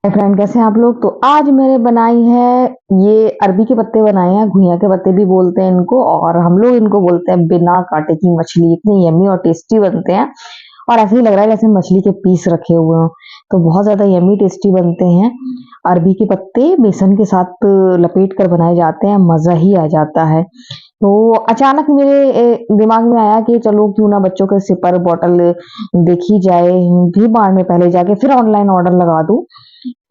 Friend, कैसे हैं आप लोग। तो आज मैंने बनाई है ये अरबी के पत्ते बनाए हैं, घुइयां के पत्ते भी बोलते हैं इनको, और हम लोग इनको बोलते हैं बिना कांटे की मछली। इतनी यम्मी और टेस्टी बनते हैं और ऐसे ही लग रहा है जैसे मछली के पीस रखे हुए हों। तो बहुत ज्यादा यम्मी टेस्टी बनते हैं। अरबी के पत्ते बेसन के साथ लपेट कर बनाए जाते हैं, मजा ही आ जाता है। तो अचानक मेरे दिमाग में आया कि चलो क्यों ना बच्चों के सिपर बॉटल देखी जाए, भी बार में पहले जाके फिर ऑनलाइन ऑर्डर लगा दूं,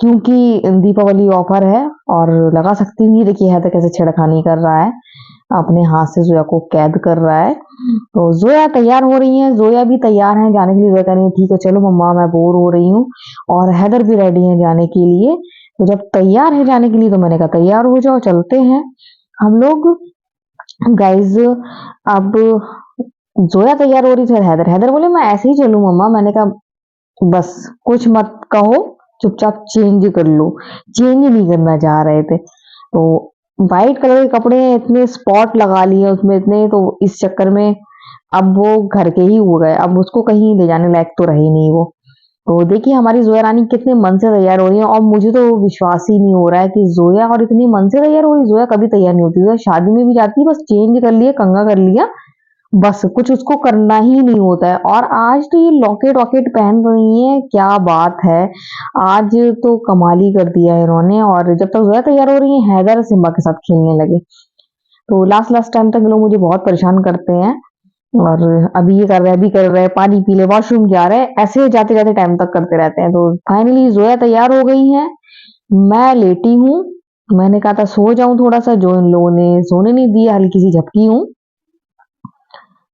क्योंकि दीपावली ऑफर है और लगा सकती हूँ। ये देखिए है तो कैसे छेड़खानी कर रहा है, अपने हाथ से जोया को कैद कर रहा है। तो जोया तैयार हो रही है, जोया भी तैयार है जाने के लिए। जोया कह रही है ठीक है चलो मम्मा, मैं बोर हो रही हूँ। और हैदर भी रेडी है जाने के लिए। तो जब तैयार है जाने के लिए तो मैंने कहा तैयार हो जाओ, चलते हैं हम लोग। गाइज, अब जोया तैयार हो रही थी, हैदर हैदर बोले मैं ऐसे ही चलूं मम्मा। मैंने कहा बस कुछ मत कहो, चुपचाप चेंज कर लो। चेंज नहीं करना चाह रहे थे। तो वाइट कलर के कपड़े इतने स्पॉट लगा लिए उसमें इतने, तो इस चक्कर में अब वो घर के ही हो गए। अब उसको कहीं ले जाने लायक तो रही नहीं वो। तो देखिए हमारी जोया रानी कितने मन से तैयार हो रही है, और मुझे तो विश्वास ही नहीं हो रहा है कि जोया और इतनी मन से तैयार हो रही। जोया कभी तैयार नहीं होती, जोया शादी में भी जाती है बस चेंज कर लिया, कंघा कर लिया, बस कुछ उसको करना ही नहीं होता है। और आज तो ये लॉकेट वॉकेट पहन रही है, क्या बात है। आज तो कमाल ही कर दिया है इन्होंने। और जब तक जोया तैयार हो रही है, हैदर सिम्बा के साथ खेलने लगे। तो लास्ट लास्ट टाइम तक लोग मुझे बहुत परेशान करते हैं, और अभी ये कर रहे हैं, अभी कर रहे हैं, पानी पी ले, वॉशरूम जा रहे हैं, ऐसे जाते जाते टाइम तक करते रहते हैं। तो फाइनली जोया तैयार हो गई है, मैं लेटी हूँ। मैंने कहा था सो जाऊं थोड़ा सा, जो इन लोगों ने सोने नहीं दिया, हल्की सी झपकी हूँ।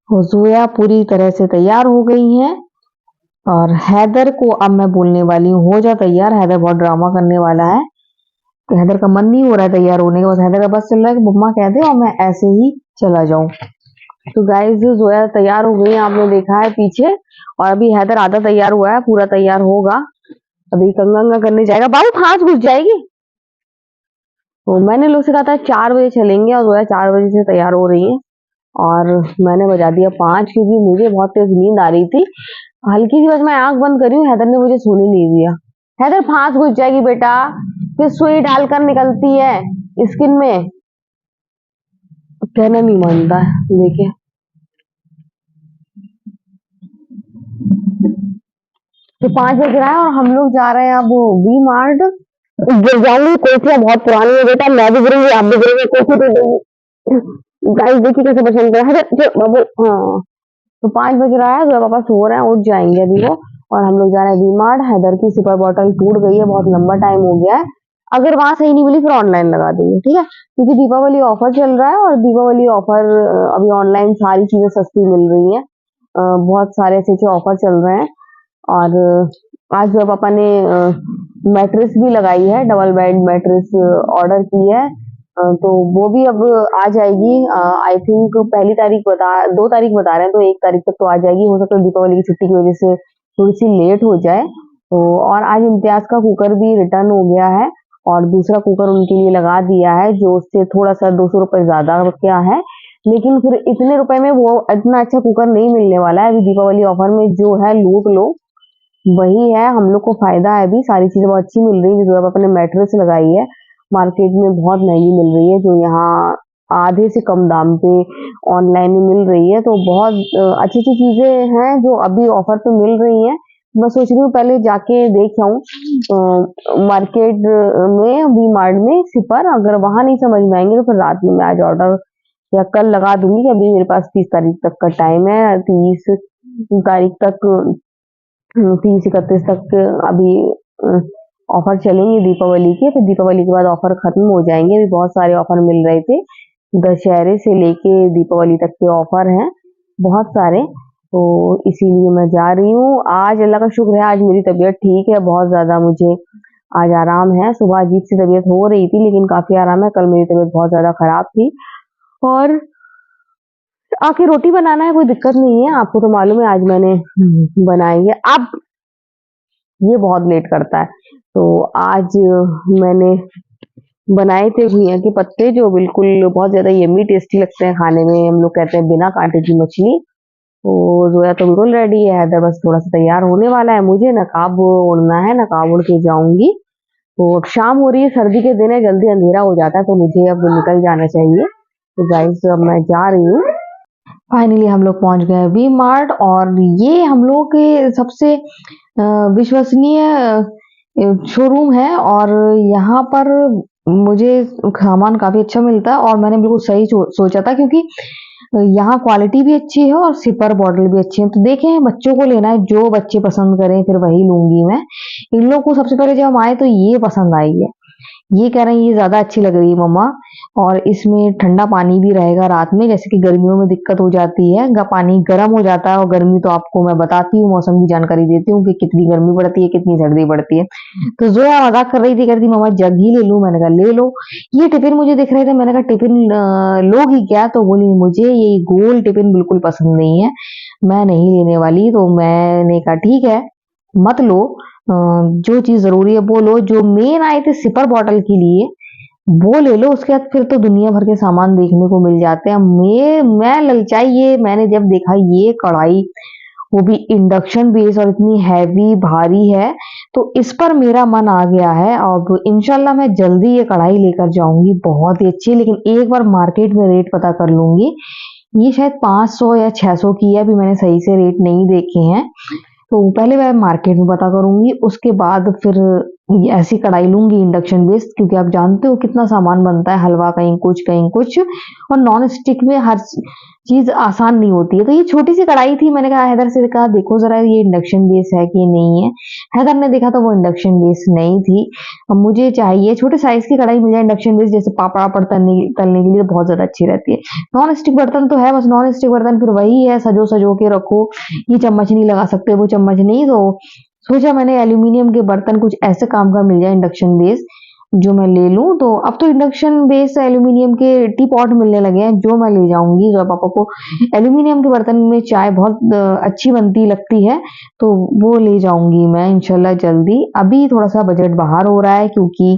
जोया पूरी तरह से तैयार हो गई हैं। और हैदर को अब मैं बोलने वाली हूँ हो जा तैयार। हैदर बहुत ड्रामा करने वाला है, तो हैदर का मन नहीं हो रहा है तैयार होने का। बस हैदर का बस चल रहा है कि मम्मा कह दे और मैं ऐसे ही चला जाऊं। तो गाइस जोया तैयार हो गई है, आपने देखा है पीछे। और अभी हैदर आधा तैयार हुआ है, पूरा तैयार होगा, अभी कंगा करने जाएगा। बाबू फांस घुस जाएगी। तो मैंने लोग से कहा था 4 बजे चलेंगे, और जोया 4 बजे से तैयार हो रही है। और मैंने बजा दिया 5, क्योंकि मुझे बहुत तेज नींद आ रही थी। हल्की सी बस मैं आंख बंद करी हूँ, हैदर ने मुझे सोने नहीं दिया। हैदर फांस घुस जाएगी बेटा, फिर सुई डालकर निकलती है स्किन में। कहना नहीं मानता है, देखिए। तो 5 बज रहा है और हम लोग जा रहे हैं अब वी मार्ट। गिरजानी कोठिया बहुत पुरानी है बेटा, मैं भी गिरूंगी आप भी गिरेंगे, कोठी दे देंगे। गाइस देखिए कैसे पसंद कर रहा है बाबू। हाँ, तो 5 बज रहा है, जो पापा सो रहे हैं, उठ जाएंगे अभी वो। और हम लोग जा रहे हैं वी मार्ट। हैदर की सिपर बॉटल टूट गई है, बहुत लंबा टाइम हो गया है। अगर वहां सही नहीं मिली फिर ऑनलाइन लगा देंगे, ठीक है, क्योंकि दीपावली ऑफर चल रहा है। और दीपावली ऑफर अभी ऑनलाइन सारी चीजें सस्ती मिल रही हैं। बहुत सारे ऐसे ऐसे ऑफर चल रहे हैं। और आज जो पापा ने मैट्रेस भी लगाई है, डबल बेड मैट्रेस ऑर्डर की है। तो वो भी अब आ जाएगी। आई थिंक पहली तारीख बता 2 तारीख बता रहे हैं, तो 1 तारीख तक तो आ जाएगी। हो सकता है दीपावली की छुट्टी की वजह से थोड़ी सी लेट हो जाए। तो और आज इम्तियाज का कुकर भी रिटर्न हो गया है, और दूसरा कुकर उनके लिए लगा दिया है, जो उससे थोड़ा सा 200 रुपए ज्यादा क्या है। लेकिन फिर इतने रुपए में वो इतना अच्छा कुकर नहीं मिलने वाला है। अभी दीपावली ऑफर में जो है लूट लो, वही है। हम लोग को फायदा है, अभी सारी चीजें बहुत अच्छी मिल रही है। जो आपने मैट्रेस लगाई है, मार्केट में बहुत महंगी मिल रही है, जो यहाँ आधे से कम दाम पे ऑनलाइन में मिल रही है। तो बहुत अच्छी अच्छी चीजें हैं जो अभी ऑफर पे मिल रही हैं। मैं सोच रही हूँ पहले जाके देख आऊँ मार्केट में, वी मार्ट में सिपर। अगर वहां नहीं समझ में आएंगे तो फिर रात में मैं आज ऑर्डर या कल लगा दूंगी, कि अभी मेरे पास 30 तारीख तक का टाइम है। 30 तारीख तक, 30 31 तक अभी ऑफर चलेंगे दीपावली के। फिर दीपावली के बाद ऑफर खत्म हो जाएंगे। अभी बहुत सारे ऑफर मिल रहे थे, दशहरे से लेके दीपावली तक के ऑफर हैं बहुत सारे। तो इसीलिए मैं जा रही हूँ। आज अल्लाह का शुक्र है, आज मेरी तबीयत ठीक है, बहुत ज्यादा मुझे आज आराम है। सुबह अजीब सी तबीयत हो रही थी, लेकिन काफी आराम है। कल मेरी तबीयत बहुत ज्यादा खराब थी। और आके रोटी बनाना है, कोई दिक्कत नहीं है। आपको तो मालूम है आज मैंने बनाई है। अब ये बहुत लेट करता है। तो आज मैंने बनाए थे घुइयां के पत्ते, जो बिल्कुल बहुत ज्यादा यम्मी टेस्टी लगते हैं खाने में। हम लोग कहते हैं बिना कांटे की मछली। तो जोया तो बिल्कुल रेडी है, हैदर बस थोड़ा सा तैयार होने वाला है। मुझे नकाब ओढ़ना है, नकाब ओढ़ के जाऊंगी। तो अब शाम हो रही है, सर्दी के दिन है, जल्दी अंधेरा हो जाता है, तो मुझे अब निकल जाना चाहिए। तो गाइस अब मैं जा रही हूँ। फाइनली हम लोग पहुंच गए वी मार्ट, और ये हम लोग के सबसे विश्वसनीय शोरूम है, और यहाँ पर मुझे सामान काफी अच्छा मिलता है, और मैंने बिल्कुल सही सोचा था, क्योंकि यहाँ क्वालिटी भी अच्छी है और सिपर बॉटल भी अच्छी है। तो देखें, बच्चों को लेना है, जो बच्चे पसंद करें फिर वही लूंगी मैं। इन लोग को सबसे पहले जब हम आए तो ये पसंद आई है, ये कह रहे हैं ये ज्यादा अच्छी लग रही है मम्मा, और इसमें ठंडा पानी भी रहेगा रात में, जैसे कि गर्मियों में दिक्कत हो जाती है, पानी गर्म हो जाता है, और गर्मी तो आपको मैं बताती हूँ, मौसम की जानकारी देती हूँ कि कितनी गर्मी पड़ती है, कितनी सर्दी पड़ती है। तो जोया मजाक कर रही थी, कहती मम्मा जग ही ले लूं, मैंने कहा ले लो। ये टिफिन मुझे दिख रहे थे, मैंने कहा टिफिन लोगी क्या, तो बोली मुझे ये गोल टिफिन बिल्कुल पसंद नहीं है, मैं नहीं लेने वाली। तो मैंने कहा ठीक है, मत लो, जो चीज जरूरी है वो लो। जो मेन आए थे सिपर बॉटल के लिए वो ले लो, उसके बाद फिर तो दुनिया भर के सामान देखने को मिल जाते हैं। मैं ललचाई, ये मैंने जब देखा ये कढ़ाई, वो भी इंडक्शन बेस, और इतनी हैवी भारी है, तो इस पर मेरा मन आ गया है। अब इंशाल्लाह मैं जल्दी ये कढ़ाई लेकर जाऊंगी, बहुत ही अच्छी है, लेकिन एक बार मार्केट में रेट पता कर लूंगी। ये शायद 500 या 600 की है, अभी मैंने सही से रेट नहीं देखे हैं, तो पहले मैं मार्केट में पता करूंगी, उसके बाद फिर ऐसी कढ़ाई लूंगी इंडक्शन बेस्ड, क्योंकि आप जानते हो कितना सामान बनता है, हलवा कहीं कुछ कहीं कुछ, और नॉन स्टिक में हर चीज आसान नहीं होती है। तो ये छोटी सी कढ़ाई थी, मैंने कहा हैदर से कहा देखो जरा ये इंडक्शन बेस है कि नहीं है। हैदर ने देखा तो वो इंडक्शन बेस नहीं थी। अब मुझे चाहिए छोटे साइज की कढ़ाई, मुझे इंडक्शन बेस, जैसे पापड़ वापड़ तलने के लिए बहुत ज्यादा अच्छी रहती है। नॉन स्टिक बर्तन तो है, बस नॉन स्टिक बर्तन फिर वही है, सजो सजो के रखो, ये चम्मच नहीं लगा सकते, वो चम्मच नहीं, तो सोचा मैंने एल्यूमिनियम के बर्तन कुछ ऐसे काम का मिल जाए इंडक्शन बेस, जो मैं ले लूं। तो अब तो इंडक्शन बेस एल्यूमिनियम के टी पॉट मिलने लगे हैं, जो मैं ले जाऊंगी। जो पापा को एल्यूमिनियम के बर्तन में चाय बहुत अच्छी बनती लगती है, तो वो ले जाऊंगी मैं इंशाल्लाह जल्दी। अभी थोड़ा सा बजट बाहर हो रहा है, क्योंकि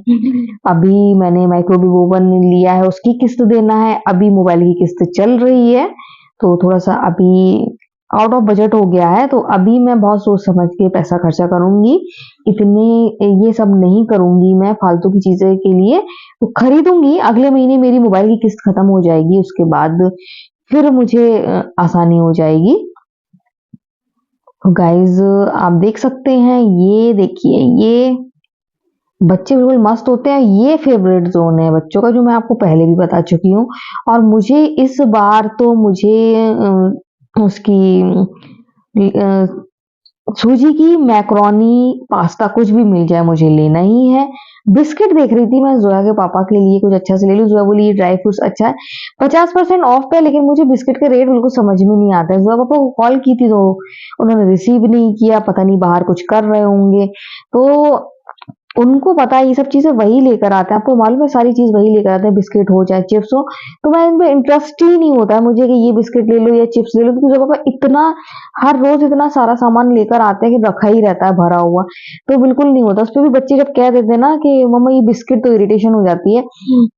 अभी मैंने माइक्रोवेव ओवन लिया है, उसकी किस्त देना है, अभी मोबाइल की किस्त चल रही है, तो थोड़ा सा अभी आउट ऑफ बजट हो गया है। तो अभी मैं बहुत सोच समझ के पैसा खर्चा करूंगी, इतने ये सब नहीं करूंगी मैं फालतू की चीजें के लिए। तो खरीदूंगी, अगले महीने मेरी मोबाइल की किस्त खत्म हो जाएगी, उसके बाद फिर मुझे आसानी हो जाएगी। तो गाइज आप देख सकते हैं, ये देखिए, ये बच्चे बिल्कुल मस्त होते हैं, ये फेवरेट जोन है बच्चों का, जो मैं आपको पहले भी बता चुकी हूँ। और मुझे इस बार तो मुझे उसकी सूजी की मैक्रोनी पास्ता कुछ भी मिल जाए मुझे लेना ही है। बिस्किट देख रही थी मैं जोया के पापा के लिए, कुछ अच्छा से ले लूं। जोया बोली ये ड्राई फ्रूट्स अच्छा है, 50% ऑफ पे, लेकिन मुझे बिस्किट के रेट बिल्कुल समझ में नहीं आता है। जोया पापा को कॉल की थी तो उन्होंने रिसीव नहीं किया, पता नहीं बाहर कुछ कर रहे होंगे, तो उनको पता है ये सब चीजें वही लेकर आते हैं, आपको मालूम है सारी चीज वही लेकर आते हैं, बिस्किट हो चाहे चिप्स हो। तो मैं इनमें इंटरेस्ट ही नहीं होता है मुझे कि ये बिस्किट ले लो या चिप्स ले लो, क्योंकि जब पापा इतना हर रोज इतना सारा सामान लेकर आते हैं कि रखा ही रहता है भरा हुआ, तो बिल्कुल नहीं होता। उस पर भी बच्चे जब कह देते हैं ना कि मम्मा ये बिस्किट, तो इरिटेशन हो जाती है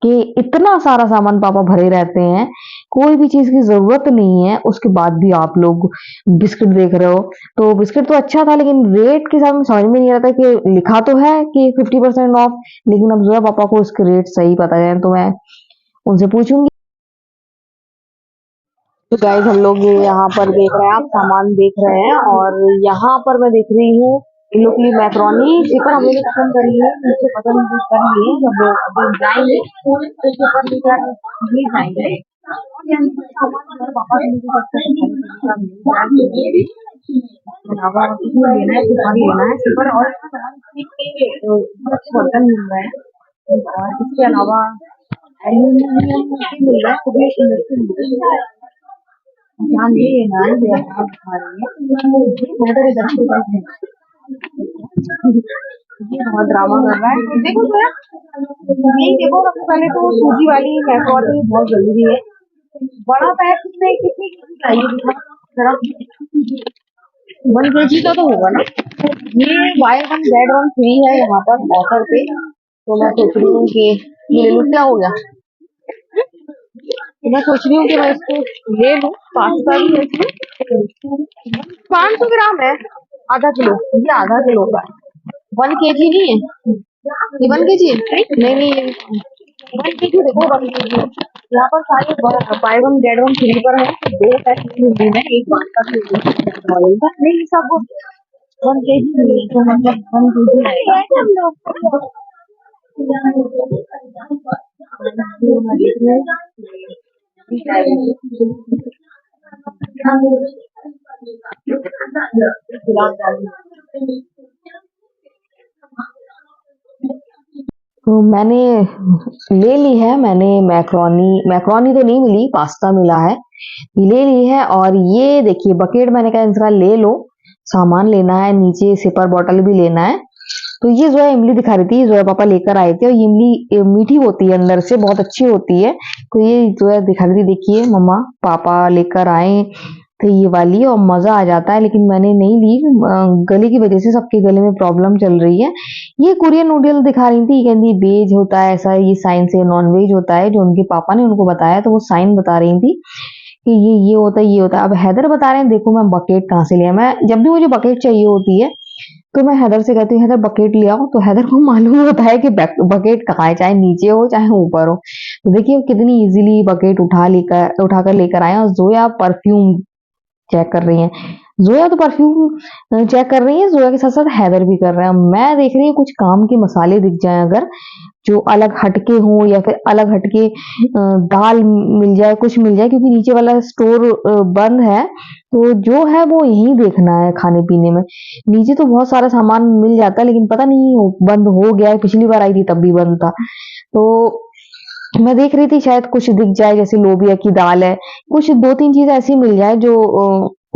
कि इतना सारा सामान पापा भरे रहते हैं, कोई भी चीज की जरूरत नहीं है, उसके बाद भी आप लोग बिस्किट देख रहे हो। तो बिस्किट तो अच्छा था, लेकिन रेट के हिसाब में समझ में नहीं आ रहा था कि लिखा तो है कि 50% ऑफ, लेकिन अब जोया पापा को उसके रेट सही पता है, तो मैं उनसे पूछूंगी। तो गाइस हम लोग ये यहाँ पर देख रहे हैं, आप सामान देख रहे हैं, और यहाँ पर मैं देख रही हूँ इन लोग की मैक्रोनी चिकन हम लोग ने पसंद करी है, मुझे पसंद कर लिए, जब वो अभी जाएंगे तो ऊपर लेकर भी जाएंगे। पापा अलावा इसमें लेना है, सुपर लेना है, सुपर और बर्तन मिल रहा है, और इसके अलावा एल्यूमिनियम मिल रहा है, तो भी इंडक्शन मिल रहा है। ध्यान दिए ना, ये आप खा रही है बेहतर इधर से बात है, ये बहुत ड्रामा कर रहा है। देखो तो यार, ये देखो, सबसे पहले तो सूजी वाली मैक्रोनी बहुत जल्दी है, बड़ा पैक में कितनी चाहिए दिखा जरा, 1 kg का तो होगा ना। ये by one get one free है यहाँ पर ऑफर पे, तो मैं सोच रही हूँ कि ये ले लूँ। क्या हो गया, तो मैं सोच रही हूँ कि मैं इसको ले लूँ। पास्ता भी है इसमें, 500 ग्राम है, आधा किलो, ये आधा किलो का, 1 kg नहीं है। ये 1 kg नहीं नहीं, ये 1 kg देखो, 1 kg यहाँ पर सारे by one get one free पर है, तो 2 पैक मिली है, एक बार का भी नहीं, सब 1 kg मिली, तो मतलब 1 kg आएगा। तो मैंने ले ली है, मैंने मैक्रोनी मैक्रोनी तो नहीं मिली, पास्ता मिला है, ले ली है। और ये देखिए बकेट, मैंने कहा इसका ले लो, सामान लेना है, नीचे सिपर बॉटल भी लेना है। तो ये जो है इमली दिखा रही थी, जोया पापा लेकर आए थे, और ये इमली मीठी होती है अंदर से, बहुत अच्छी होती है। तो ये जो है दिखा रही थी, देखिए मम्मा पापा लेकर आए थे ये वाली, और मजा आ जाता है, लेकिन मैंने नहीं ली, गले की वजह से सबके गले में प्रॉब्लम चल रही है। ये कोरियन नूडल दिखा रही थी, कहती वेज होता है ऐसा, ये साइन से नॉन वेज होता है, जो उनके पापा ने उनको बताया, तो वो साइन बता रही थी कि ये होता है, ये होता है। अब हैदर बता रहे हैं, देखो मैं बकेट कहाँ से लिया, मैं जब भी मुझे बकेट चाहिए होती है तो मैं हैदर से कहती हूँ हैदर बकेट ले आओ, तो हैदर को मालूम होता है कि बकेट कहाँ है, चाहे नीचे हो चाहे ऊपर हो। तो देखिए वो कितनी इजीली बकेट उठाकर लेकर आए। और जोया परफ्यूम चेक कर रही है, जोया तो परफ्यूम चेक कर रही है, जोया के साथ साथ हैदर भी कर रहे हैं। मैं देख रही हूँ कुछ काम के मसाले दिख जाए अगर, जो अलग हटके हों, या फिर अलग हटके दाल मिल जाए, कुछ मिल जाए, क्योंकि नीचे वाला स्टोर बंद है, तो जो है वो यहीं देखना है खाने पीने में। नीचे तो बहुत सारा सामान मिल जाता है, लेकिन पता नहीं बंद हो गया है, पिछली बार आई थी तब भी बंद था। तो मैं देख रही थी शायद कुछ दिख जाए, जैसे लोबिया की दाल है, कुछ 2-3 चीज ऐसी मिल जाए जो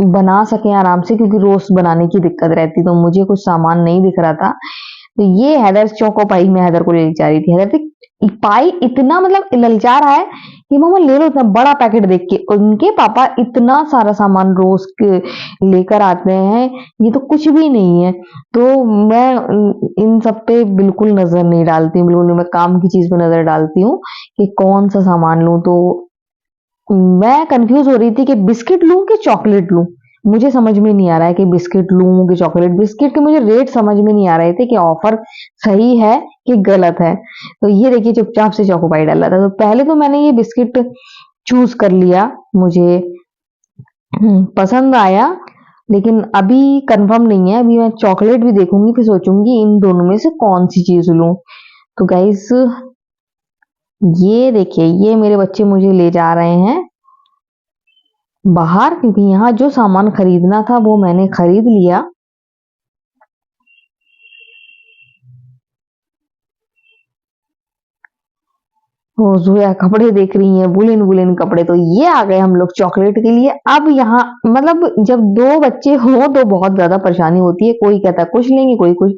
बना सके आराम से, क्योंकि रोस्ट बनाने की दिक्कत रहती, तो मुझे कुछ सामान नहीं दिख रहा था। तो ये हैदर चौको पाई में हैदर को ले जा रही थी, हैदर पाई इतना मतलब ललचा रहा है कि मम्मा ले लो, इतना बड़ा पैकेट देख के। उनके पापा इतना सारा सामान रोज के लेकर आते हैं, ये तो कुछ भी नहीं है। तो मैं इन सब पे बिल्कुल नजर नहीं डालती हूँ, बिल्कुल नहीं, मैं काम की चीज पे नजर डालती हूँ कि कौन सा सामान लूं। तो मैं कंफ्यूज हो रही थी कि बिस्किट लूं कि चॉकलेट लूं, मुझे समझ में नहीं आ रहा है कि बिस्किट लूं कि चॉकलेट। बिस्किट के मुझे रेट समझ में नहीं आ रहे थे कि ऑफर सही है कि गलत है। तो ये देखिए चुपचाप से चोकोपाई डाला था, तो पहले तो मैंने ये बिस्किट चूज कर लिया, मुझे पसंद आया, लेकिन अभी कंफर्म नहीं है, अभी मैं चॉकलेट भी देखूंगी, फिर सोचूंगी इन दोनों में से कौन सी चीज लूं। तो गाइस ये देखिए, ये मेरे बच्चे मुझे ले जा रहे हैं बाहर, क्योंकि यहाँ जो सामान खरीदना था वो मैंने खरीद लिया। वो जोया कपड़े देख रही है, बुलिन बुलिन कपड़े, तो ये आ गए हम लोग चॉकलेट के लिए। अब यहाँ मतलब जब दो बच्चे हो तो बहुत ज्यादा परेशानी होती है, कोई कहता है कुछ लेंगे, कोई कुछ।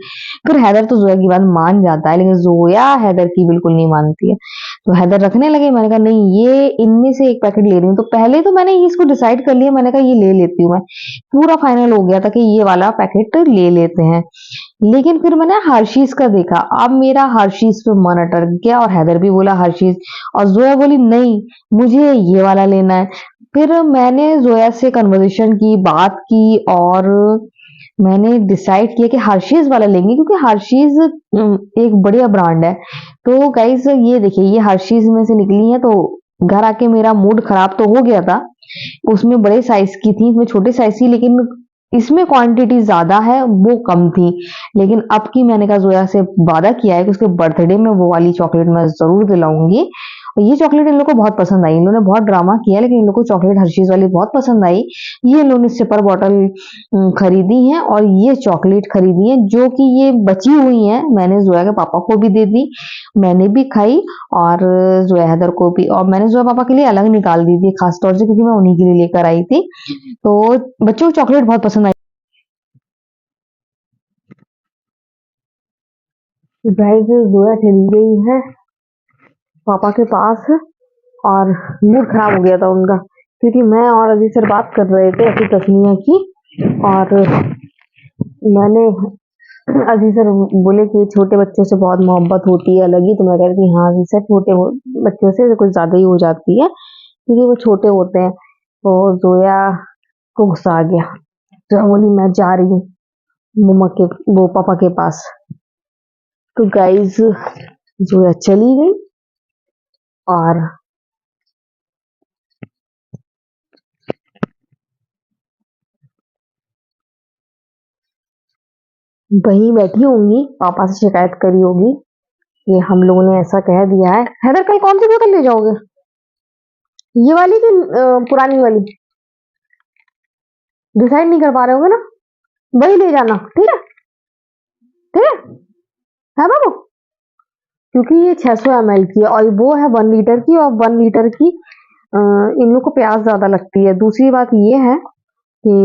फिर हैदर तो जोया की बात मान जाता है, लेकिन जोया हैदर की बिल्कुल नहीं मानती है। तो हैदर रखने लगे, मैंने कहा नहीं, ये इनमें से एक पैकेट ले रही हूँ। तो पहले तो मैंने इसको डिसाइड कर लिया, मैंने कहा ये ले लेती हूँ मैं, पूरा फाइनल हो गया था कि ये वाला पैकेट ले लेते हैं। लेकिन फिर मैंने हर्शीज का देखा, अब मेरा हर्शीज पे मन अटक गया, और हैदर भी बोला हर्शीज, और जोया बोली नहीं मुझे ये वाला लेना है। फिर मैंने जोया से कन्वर्सेशन की, बात की, और मैंने डिसाइड किया कि हर्शीज वाला लेंगे, क्योंकि हर्शीज एक बढ़िया ब्रांड है। तो गाइज ये देखिए, ये हर्शीज में से निकली है, तो घर आके मेरा मूड खराब तो हो गया था। उसमें बड़े साइज की थी, इसमें छोटे साइज की, लेकिन इसमें क्वांटिटी ज्यादा है, वो कम थी। लेकिन अब की मैंने कहा जोया से वादा किया है कि उसके बर्थडे में वो वाली चॉकलेट मैं जरूर दिलाऊंगी। और ये चॉकलेट इन लोगों को बहुत पसंद आई, इन लोगों ने बहुत ड्रामा किया, लेकिन इन लोगों को चॉकलेट हर्शीज वाली बहुत पसंद आई। ये इन लोगों ने सिपर बॉटल खरीदी है, और ये चॉकलेट खरीदी है, जो कि ये बची हुई है, मैंने जोया के पापा को भी दे दी, मैंने भी खाई, और जोया हैदर को भी। और मैंने जोया पापा के लिए अलग निकाल दी थी खास तौर से, क्योंकि मैं उन्हीं के लिए लेकर आई थी। तो बच्चों को चॉकलेट बहुत पसंद आई। गाइस जोया चली गई है पापा के पास, और मूड खराब हो गया था उनका, क्योंकि मैं और अजीज सर बात कर रहे थे ऐसी तस्मीर की, और मैंने अजीज सर बोले कि छोटे बच्चों से बहुत मोहब्बत होती है अलग ही, तो मैं कह रही थी हाँ अजीज सर, छोटे बच्चों से कुछ ज्यादा ही हो जाती है, क्योंकि वो छोटे होते हैं। तो जोया को गुस्सा आ गया, जोया बोली मैं जा रही हूँ मम्मा के, वो पापा के पास। तो गाइज जोया चली गई और वहीं बैठी होंगी, पापा से शिकायत करी होगी कि हम लोगों ने ऐसा कह दिया है। हैदर कल कौन सी बोतल ले जाओगे, ये वाली कि पुरानी वाली? डिसाइड नहीं कर पा रहे होगे ना, वही ले जाना, ठीक है ठीक है बाबू, क्योंकि ये 600 ml की है और वो है 1 लीटर की, और 1 लीटर की इन लोग को प्यास ज्यादा लगती है। दूसरी बात ये है कि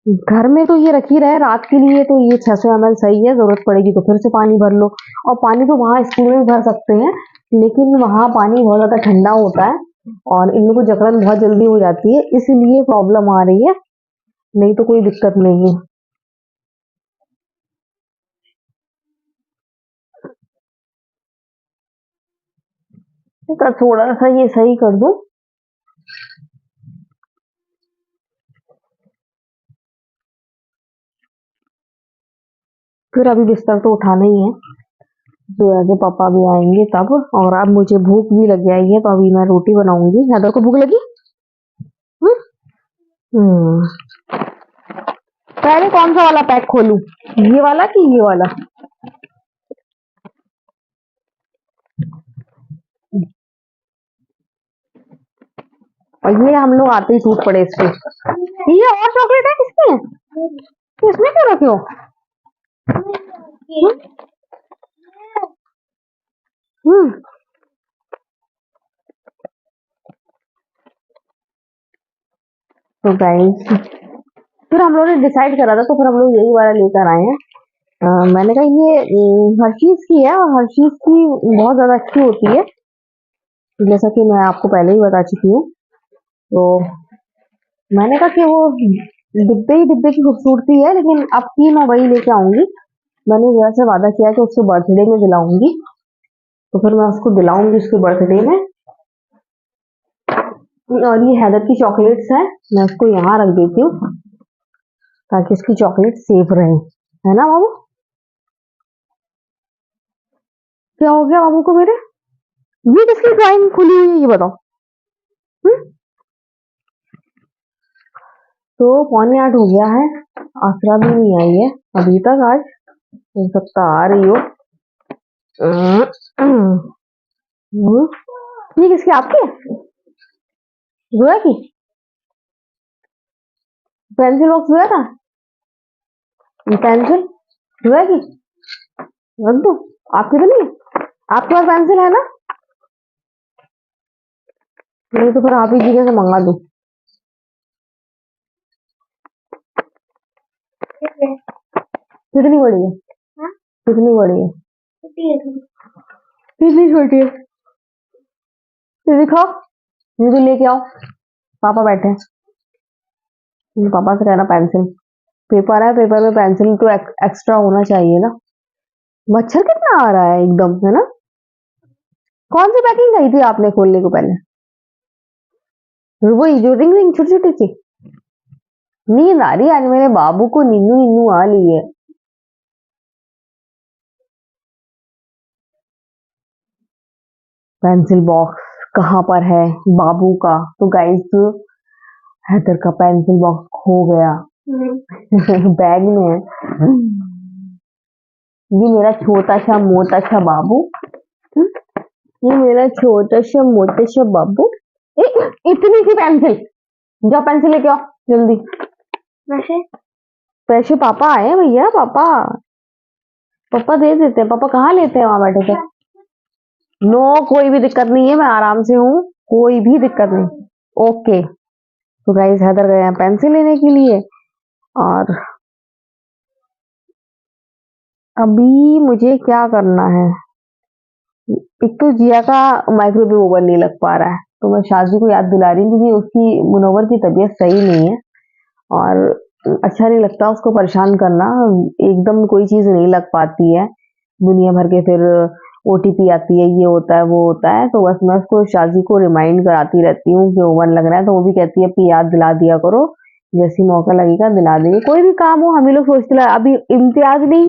घर में तो ये रखी रहे रात के लिए, तो ये 600 ml सही है, जरूरत पड़ेगी तो फिर से पानी भर लो। और पानी तो वहां स्कूल में भी भर सकते हैं, लेकिन वहां पानी बहुत ज्यादा ठंडा होता है और इन लोगों को जकड़न बहुत जल्दी हो जाती है, इसलिए प्रॉब्लम आ रही है, नहीं तो कोई दिक्कत नहीं है। तो थोड़ा सा ये सही कर दो, फिर अभी बिस्तर तो उठाना ही है, जो है पापा भी आएंगे तब। और अब मुझे भूख भी लग आई है, तो अभी मैं रोटी बनाऊंगी। हैदर को भूख लगी? हम्म पहले कौन सा वाला पैक खोलूं, ये वाला कि ये वाला? और ये हम लोग आते ही टूट पड़े इस पे। ये और चॉकलेट है किसमें, तो इसमें क्यों रखे हो? हम्म तो गाइस फिर हम लोगों ने डिसाइड करा था, तो फिर हम लोग यही वाला लेकर आए हैं। मैंने कहा ये हर्शीज की है, और हर्शीज की बहुत ज्यादा अच्छी होती है, जैसा कि मैं आपको पहले ही बता चुकी हूँ। तो मैंने कहा कि वो डिब्बे ही डिब्बे की खूबसूरती है, लेकिन अब की मैं वही लेके आऊंगी। मैंने जरा से वादा किया कि उसके बर्थडे में दिलाऊंगी, तो फिर मैं उसको दिलाऊंगी उसके बर्थडे में। और ये हैदर की चॉकलेट्स है, मैं उसको यहाँ रख देती हूँ ताकि इसकी चॉकलेट सेफ रहे, है ना बाबू? क्या हो गया बाबू को मेरे? ये किसकी ड्राइंग खुली हुई है ये बताओ? हम्म? तो 7:45 हो गया है, आसरा भी नहीं आई है अभी तक। आज हो सकता आ रही हो। ये किसकी, आपकी? जोया की पेंसिल बॉक्स जोया था, पेंसिल जोया की रख दो, आपकी तो नहीं? आपके पास पेंसिल है ना? नहीं तो फिर आप ही जी से मंगा दो। कितनी बड़ी है? कितनी बड़ी है? कितनी छोटी है? ये दिखाओ, ये भी लेके आओ, पापा बैठे हैं। पापा से कहना पेंसिल, पेपर है, पेपर में पेंसिल तो एक्स्ट्रा होना चाहिए ना। मच्छर कितना आ रहा है एकदम, है ना? कौन सी पैकिंग आई थी आपने खोलने को पहले? वही जो रिंग रिंग छोटी छोटी सी। नींद आ रही है आज मेरे बाबू को, नीनू नीनू आ ली है। पेंसिल बॉक्स कहाँ पर है बाबू का? तो गाइस हैदर का पेंसिल बॉक्स खो गया। बैग में है। ये मेरा छोटा सा मोटा सा बाबू, ये मेरा छोटा सा मोटा सा बाबू। इतनी सी पेंसिल, जाओ पेंसिल लेके आओ जल्दी। वैसे पैसे पापा आए भैया, पापा पापा दे देते हैं, पापा कहाँ लेते हैं वहां बैठे थे। नो कोई भी दिक्कत नहीं है, मैं आराम से हूँ, कोई भी दिक्कत नहीं। ओके तो गाइस हैदर गए हैं पेंसिल लेने के लिए, और अभी मुझे क्या करना है? एक तो जिया का माइक्रोवेव ओवन नहीं लग पा रहा है, तो मैं शाजी को याद दिला रही हूँ, क्योंकि उसकी मुनव्वर की तबीयत सही नहीं है और अच्छा नहीं लगता उसको परेशान करना। एकदम कोई चीज नहीं लग पाती है, दुनिया भर के फिर ओटीपी आती है, ये होता है वो होता है। तो बस मैं उसको शाजी को रिमाइंड कराती रहती हूँ कि ओवन लग रहा है, तो वो भी कहती है कि याद दिला दिया करो, जैसी मौका लगेगा दिला देंगे। कोई भी काम हो हम ही लोग सोचते हैं। अभी इम्तियाज नहीं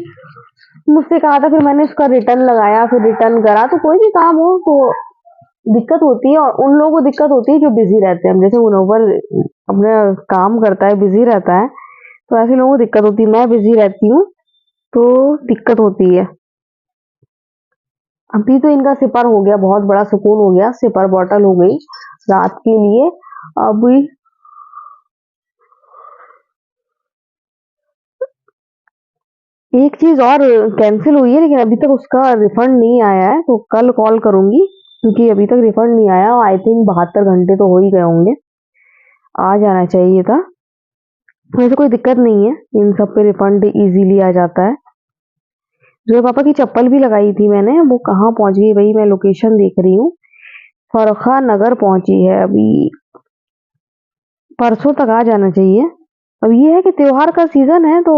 मुझसे कहा था, फिर मैंने उसका रिटर्न लगाया, फिर रिटर्न करा। तो कोई भी काम हो तो दिक्कत होती है, और उन लोगों को दिक्कत होती है जो बिजी रहते हैं। जैसे मुनव्वर अपना काम करता है, बिजी रहता है, तो ऐसे लोगों को दिक्कत होती है। मैं बिजी रहती हूँ तो दिक्कत होती है। अभी तो इनका सिपर हो गया, बहुत बड़ा सुकून हो गया, सिपर बॉटल हो गई रात के लिए। अभी एक चीज और कैंसिल हुई है, लेकिन अभी तक उसका रिफंड नहीं आया है, तो कल कॉल करूंगी, क्योंकि अभी तक रिफंड नहीं आया। आई थिंक 72 घंटे तो हो ही गए होंगे, आ जाना चाहिए था। वैसे कोई दिक्कत नहीं है, इन सब पे रिफंड इजीली आ जाता है। जो पापा की चप्पल भी लगाई थी मैंने, वो कहाँ पहुंच गई भाई? मैं लोकेशन देख रही हूँ, फरखा नगर पहुंची है। अभी परसों तक आ जाना चाहिए। अब ये है कि त्योहार का सीजन है, तो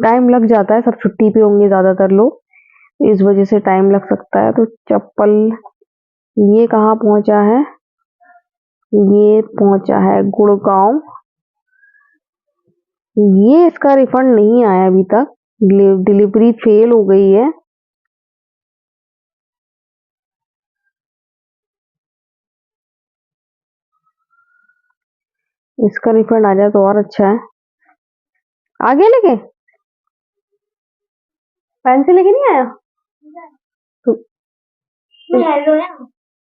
टाइम लग जाता है, सब छुट्टी पे होंगे ज्यादातर लोग, इस वजह से टाइम लग सकता है। तो चप्पल ये कहाँ पहुंचा है? ये पहुंचा है गुड़गांव। ये इसका रिफंड नहीं आया अभी तक, डिलीवरी फेल हो गई है। इसका रिफंड आ जाए तो और अच्छा है। आ गया लेके? पेंसिल लेके नहीं आया तो?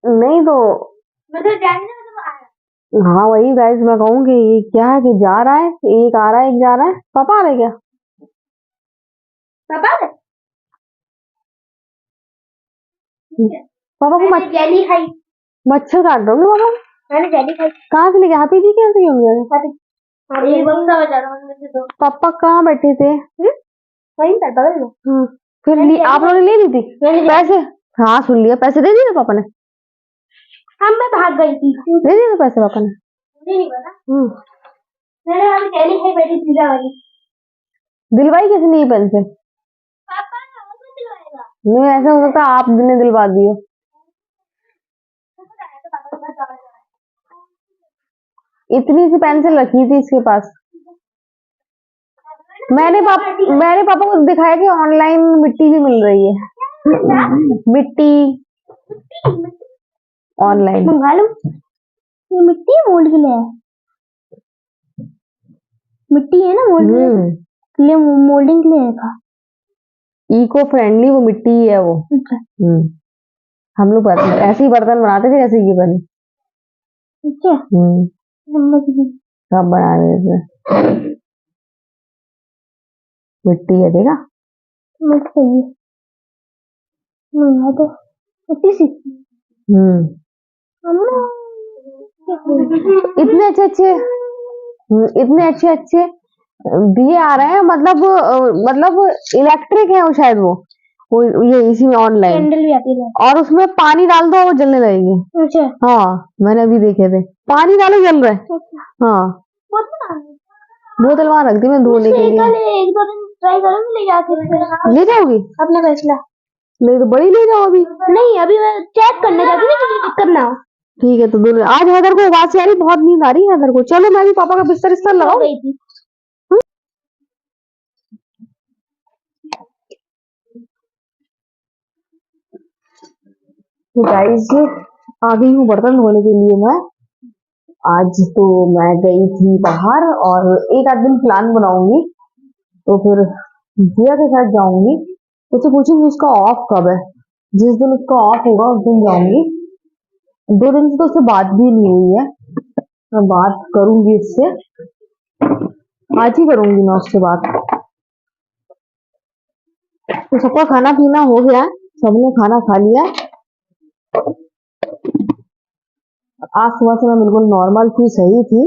नहीं तो हाँ वही गाइस, मैं कहूँगी ये क्या है कि जा रहा है, एक आ रहा है, एक जा रहा है। पापा आ रहे क्या? पापा पापा को जेली खाई, मच्छर काट दोगे पापा? मैंने जेली खाई। कहाँ से लेके? हाथी जी कैसे होंगे? पापा कहाँ बैठे थे? वहीं पर बगल में। फिर आप लोगों ने ले ली थी पैसे? हाँ सुन लिया, पैसे दे दिए पापा ने? हाँ मैं भाग गई थी। दे दिए थे पैसे पापा ने? मुझे नहीं पता। मैंने वहाँ जेली खाई बैठी पिज्जा वाली। दिलवाई कैसे नहीं पेंसिल? पापा ने दिलवाएगा। नहीं, ऐसा हो सकता है आपने दिलवा दिए। इतनी सी पेंसिल रखी थी इसके पास। मैंने पापा को दिखाया कि ऑनलाइन मिट्टी भी मिल रही है। मिट्टी ऑनलाइन मंगा लो। ये मिट्टी है, मोल्ड के लिए है। मिट्टी है ना मोल्ड के लिए, मोल्डिंग के लिए है का। इको फ्रेंडली वो मिट्टी ही है वो। अच्छा। हम लोग ऐसे ही बर्तन बनाते थे, जैसे ये बने। अच्छा। सब बना रहे थे। मिट्टी है, देखा? मिट्टी मिट्टी सी। इतने अच्छे अच्छे दिए आ रहे हैं, मतलब इलेक्ट्रिक है वो, शायद वो ये इसी में ऑनलाइन कैंडल भी आती है, और उसमें पानी डाल दो वो जलने लगेगी। अच्छा। हाँ मैंने अभी देखे थे, पानी डालो जल रहा है। हाँ बोतल वहां रख दी मैं धोने के लिए। एक दो दिन ट्राई करूंगी, ले जाओगी अपना फैसला। नहीं तो बड़ी ले जाओ अभी। नहीं अभी मैं चेक करने जाती हूँ, मुझे दिक्कत ना हो। ठीक है तो दोनों। आज हैदर को आवाज आ रही, बहुत नींद आ रही है हैदर को। चलो मैं भी पापा का बिस्तर इस्तर लगाऊं। तो गाइस आ गई हूँ बर्तन धोने के लिए मैं। आज तो मैं गई थी बाहर, और एक आध दिन प्लान बनाऊंगी तो फिर जिया के साथ जाऊंगी। उससे पूछूंगी उसका ऑफ कब है, जिस दिन उसका ऑफ होगा उस दिन जाऊंगी। 2 दिन से तो उससे बात भी नहीं हुई है, मैं बात करूंगी उससे, आज ही करूंगी मैं उससे बात। तो सबका खाना पीना हो गया, सबने खाना खा लिया। आज सुबह से मैं बिल्कुल नॉर्मल थी, सही थी,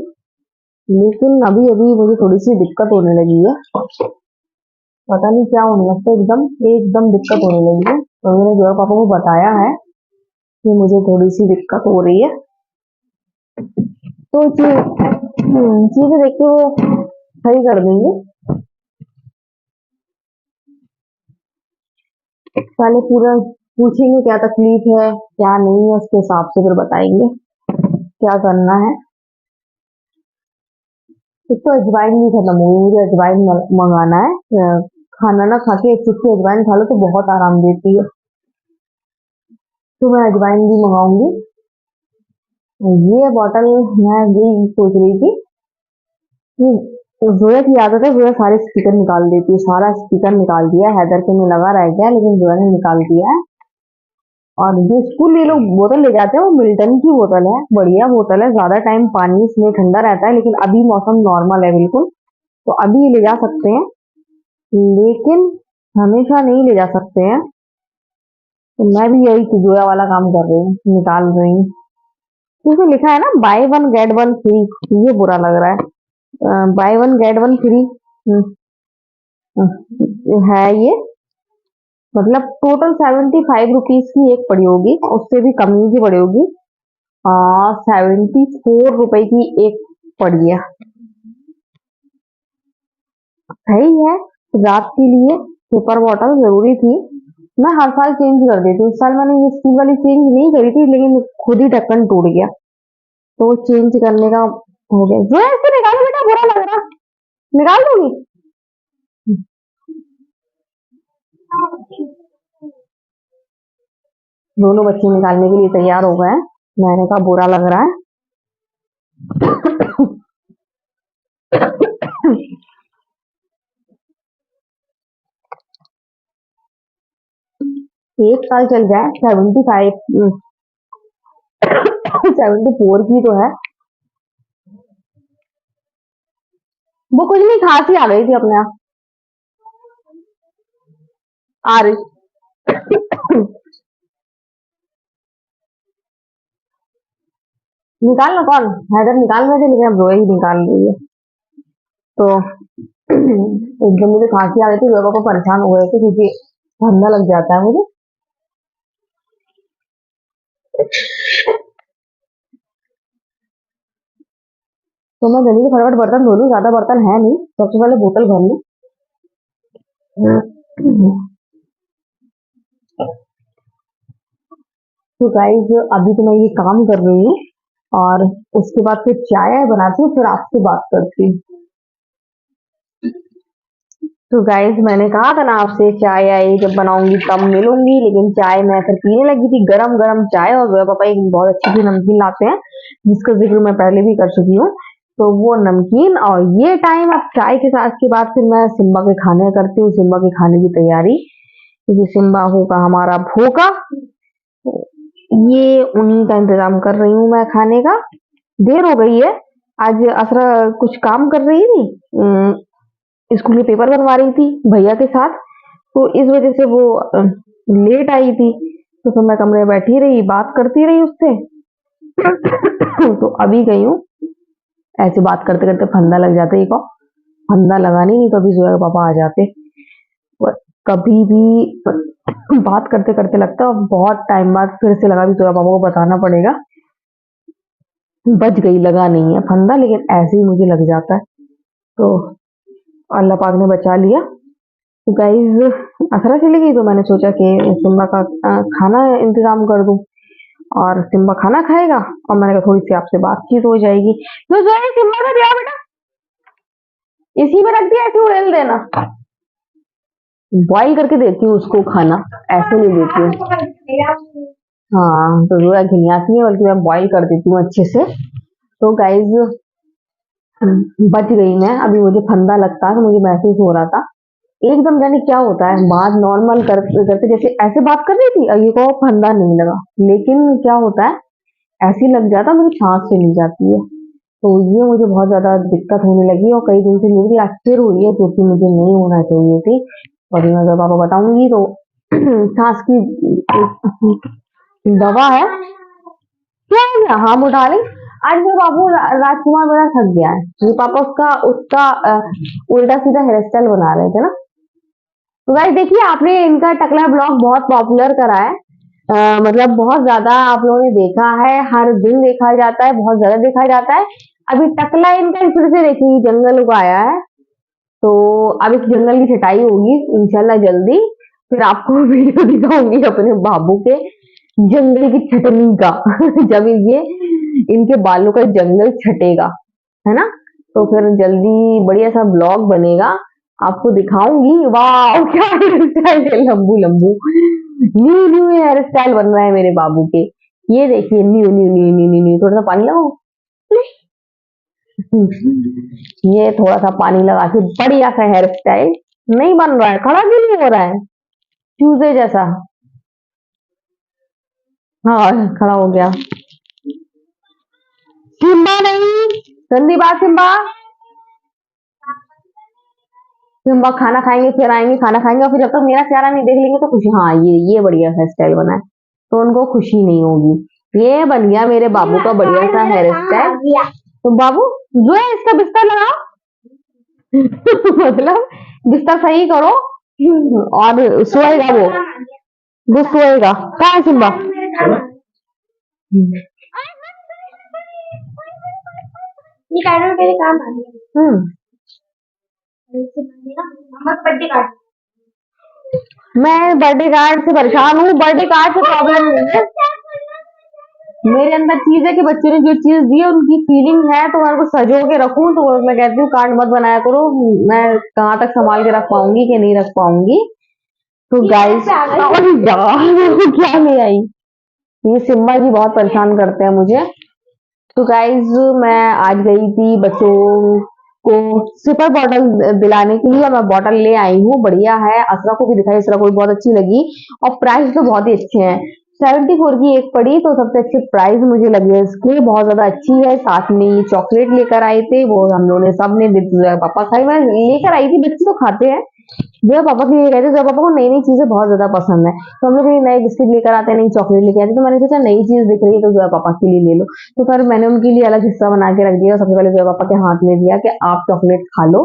लेकिन अभी अभी मुझे थोड़ी सी दिक्कत होने लगी है। पता नहीं क्या होने लगता है, एकदम एकदम दिक्कत होने लगी है। तो मैंने जो पापा को बताया है कि मुझे थोड़ी सी दिक्कत हो रही है, तो चीजें देख के वो सही कर देंगे। पहले पूरा पूछेंगे क्या तकलीफ है क्या नहीं है, उसके हिसाब से फिर बताएंगे क्या करना है। एक तो अजवाइन नहीं खत्म हुई, मुझे अजवाइन मंगाना है खाना ना खा के एक चुटकी अजवाइन खा लो तो बहुत आराम देती है। तो मैं अजवाइन भी मंगाऊंगी। ये बॉटल मैं यही सोच रही थी कि जोया की आदत है, जोया सारे स्पीकर निकाल देती है, सारा स्पीकर निकाल दिया है, हैदर के में लगा रह गया लेकिन जोया ने निकाल दिया है। और जो स्कूल ये लोग बोतल ले जाते हैं वो मिल्टन की बोतल है, बढ़िया बोतल है, ज्यादा टाइम पानी इसमें ठंडा रहता है, लेकिन अभी मौसम नॉर्मल है बिल्कुल, तो अभी ये ले जा सकते हैं, लेकिन हमेशा नहीं ले जा सकते हैं। तो मैं भी यही जोया वाला काम कर रही हूँ, निकाल रही हूँ। उसमें लिखा है ना by one get one free, ये बुरा लग रहा है। By one get one free है ये, मतलब टोटल 75 रुपीज की एक पड़ी होगी, उससे भी कम की पड़ी होगी। 74 रुपए की एक पड़ी है, सही है। रात के लिए पेपर बॉटल जरूरी थी, मैं हर साल चेंज कर देती हूँ, इस साल मैंने ये स्टील वाली चेंज नहीं करी थी, लेकिन खुद ही ढक्कन टूट गया तो चेंज करने का हो गया। जो है इसको निकालो बेटा, बुरा लग रहा, निकाल दोगी? दोनों बच्चे निकालने के लिए तैयार हो गए हैं, मैंने कहा बुरा लग रहा है। एक साल चल जाए, 74 की तो है। वो कुछ नहीं, खांसी आ गई थी अपने आप, आ रही। निकाल ना, कौन हैदर निकाल रहे थे, लेकिन अब रोए ही निकाल रही है। तो एकदम मुझे खांसी आ गई थी, लोगों को परेशान हो गए थे क्योंकि ठंडा लग जाता है मुझे। तो मैं जल्दी से फटाफट बर्तन धो लूं, ज्यादा बर्तन है नहीं, सबसे पहले बोतल भर लूं। तो गाइस अभी तो मैं ये काम कर रही हूँ, और उसके बाद फिर चाय बनाती हूँ, फिर आपसे बात करती हूँ। तो गाइस मैंने कहा था ना आपसे, चाय आई जब बनाऊंगी तब मिलूंगी, लेकिन चाय मैं फिर पीने लगी थी, गरम गरम चाय। और मेरे पापा एक बहुत अच्छी सी नमकीन लाते हैं, जिसका जिक्र मैं पहले भी कर चुकी हूँ, तो वो नमकीन। और ये टाइम अब चाय के साथ के बाद फिर मैं सिम्बा के खाने करती हूँ, सिम्बा के खाने की तैयारी, क्योंकि सिम्बा होगा हमारा भूखा। ये उन्हीं का इंतजाम कर रही हूँ मैं खाने का। देर हो गई है, आज असरा कुछ काम कर रही थी, स्कूल के पेपर बनवा रही थी भैया के साथ, तो इस वजह से वो लेट आई थी। तो फिर मैं कमरे में बैठी रही, बात करती रही उससे। तो अभी गई हूँ, ऐसे बात करते करते फंदा लग जाता है, फंदा लगा नहीं तो अभी जोया के पापा आ जाते। और कभी भी बात करते करते लगता है, बहुत टाइम बाद फिर से लगा भी जोया पापा को बताना पड़ेगा। बच गई, लगा नहीं है फंदा, लेकिन ऐसे ही मुझे लग जाता है, तो अल्लाह पाक ने बचा लिया। तो गाइज असरा चली गई तो मैंने सोचा कि सिम्बा का खाना इंतजाम कर दूं, और सिम्बा खाना खाएगा, और मैंने कहा थोड़ी सी आपसे बातचीत हो जाएगी। तो जो है सिम्बा का दिया बेटा, इसी में रख दिया, ऐसे उड़ेल देना, बॉइल करके देती हूँ उसको खाना, ऐसे नहीं देती हूँ। हाँ तो जो है घिनियाती है, बल्कि मैं बॉइल कर देती हूँ अच्छे से। तो गाइज बच गई मैं, अभी मुझे फंदा लगता तो मुझे महसूस हो रहा था एकदम, जाने क्या होता है, बात नॉर्मल करते करते जैसे ऐसे बात कर रही थी, और ये को फंदा नहीं लगा, लेकिन क्या होता है ऐसे ही लग जाता, मुझे सांस चली जाती है, तो ये मुझे बहुत ज्यादा दिक्कत होने लगी, और कई दिन से मेरी फिर हुई है, जो कि मुझे नहीं होना चाहिए थी। और मैं जब आपको बताऊंगी तो सांस की दवा है। क्या हो गया? हाँ मोटा ली। आज मेरे बाबू राजकुमार बड़ा थक गया है, मेरे पापा उसका उसका उल्टा सीधा हेयर स्टाइल बना रहे थे ना। तो गाइस देखिए, आपने इनका टकला ब्लॉग बहुत पॉपुलर करा है, मतलब बहुत ज्यादा आप लोगों ने देखा है, हर दिन देखा जाता है, बहुत ज्यादा देखा जाता है। अभी टकला इनका फिर से देखिए जंगल को आया है, तो अब इस जंगल की छटाई होगी इंशाल्लाह जल्दी, फिर आपको वीडियो दिखाऊंगी अपने बाबू के जंगल की छटनी का। जब ये इनके बालों का जंगल छटेगा, है ना, तो फिर जल्दी बढ़िया सा ब्लॉग बनेगा, आपको दिखाऊंगी। वाह क्या हेयर स्टाइल है, लंबू लंबू न्यू न्यू हेयर स्टाइल बन रहा है मेरे बाबू के। ये देखिए new new new new new new. थोड़ा सा पानी लगाओ। ये थोड़ा सा पानी लगा के बढ़िया सा हेयर स्टाइल नहीं बन रहा है, खड़ा क्यों नहीं हो रहा है चूजे जैसा। हाँ खड़ा हो गया। सिम्बा नहीं, संदीप आ सिम्बा। सिम्बा खाना खाएंगे फिर आएंगे, खाना खाएंगे और फिर जब तक मेरा चेहरा नहीं देख लेंगे तो खुशी, हाँ ये बढ़िया हेयर स्टाइल बना है तो उनको खुशी नहीं होगी। ये बन गया मेरे बाबू का बढ़िया सा हेयर स्टाइल। तो बाबू जो है इसका बिस्तर लगाओ। मतलब बिस्तर सही करो और सोएगा वो सोएगा। कहाँ है सिम्बा? ये कार्ड मेरे काम आ गया। मैं बर्थडे कार्ड से परेशान हूँ, बर्थडे कार्ड से प्रॉब्लम नहीं है। मेरे अंदर चीज है कि बच्चों ने जो चीज दी है उनकी फीलिंग है तो मैं उनको सजो के रखूं, तो मैं कहती हूँ कार्ड मत बनाया करो। मैं कहाँ तक संभाल के रख पाऊंगी कि नहीं रख पाऊंगी। तो गाइस क्या ले आई, ये सिम्बा जी बहुत परेशान करते हैं मुझे। तो गाइज मैं आज गई थी बच्चों को सिपर बॉटल दिलाने के लिए और मैं बॉटल ले आई हूँ। बढ़िया है, असरा को भी दिखाई, असरा को भी बहुत अच्छी लगी और प्राइस तो बहुत ही अच्छे हैं। 74 की एक पड़ी तो सबसे अच्छी प्राइस मुझे लगी है इसकी, बहुत ज्यादा अच्छी है। साथ में ये चॉकलेट लेकर आए थे, वो हम लोगों ने सबने पापा खाई, मैं लेकर आई थी, बच्चे तो खाते हैं। जो पापा के लिए कहते हैं, जो पापा को नई नई चीजें बहुत ज्यादा पसंद है तो हम लोग नए बिस्किट लेकर आते हैं, नई चॉकलेट लेकर आते हैं। तो मैंने सोचा नई चीज दिख रही है तो जो है पापा के लिए ले लो। तो फिर मैंने उनके लिए अलग हिस्सा बना के रख दिया। सबसे पहले जो है पापा के हाथ में दिया कि आप चॉकलेट खा लो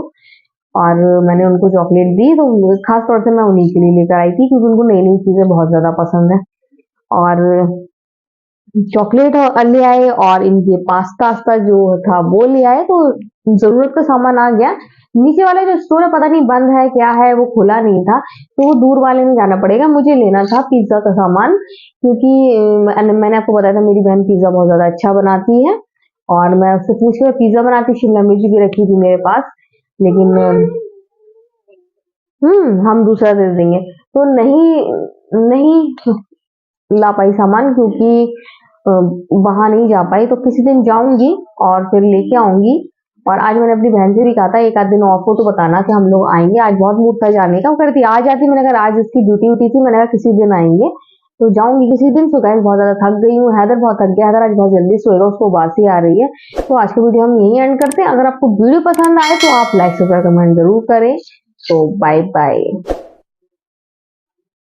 और मैंने उनको चॉकलेट दी। तो खास तौर से मैं उन्हीं के लिए लेकर आई थी क्योंकि उनको नई नई चीजें बहुत ज्यादा पसंद है। और चॉकलेट ले आए और इनके पास्ता जो था वो ले आए। तो जरूरत का सामान आ गया। नीचे वाला जो स्टोर है पता नहीं बंद है क्या है, वो खुला नहीं था तो वो दूर वाले में जाना पड़ेगा। मुझे लेना था पिज्जा का सामान क्योंकि मैंने आपको बताया था मेरी बहन पिज्जा बहुत ज्यादा अच्छा बनाती है और मैं उससे पूछ कर पिज्जा बनाती। शिमला मिर्च भी रखी थी मेरे पास लेकिन हम दूसरा दे देंगे तो नहीं ला पाई सामान क्योंकि वहां नहीं जा पाई। तो किसी दिन जाऊंगी और फिर लेके आऊंगी। और आज मैंने अपनी बहन से भी कहा था एक आध दिन ऑफ हो तो बताना कि हम लोग आएंगे। आज बहुत मूड था जाने का, वो कहती आ जाती। मैंने कहा आज उसकी ड्यूटी उटी थी, मैंने कहा किसी दिन आएंगे तो जाऊंगी किसी दिन। तो गाइस बहुत ज्यादा थक गई हूँ, हैदर बहुत थक गया, हैदर आज बहुत जल्दी सोएगा, उसको बासी आ रही है। तो आज की वीडियो हम यही एंड करते हैं। अगर आपको वीडियो पसंद आए तो आप लाइक सब्सक्राइब कमेंट जरूर करें। तो बाय बाय।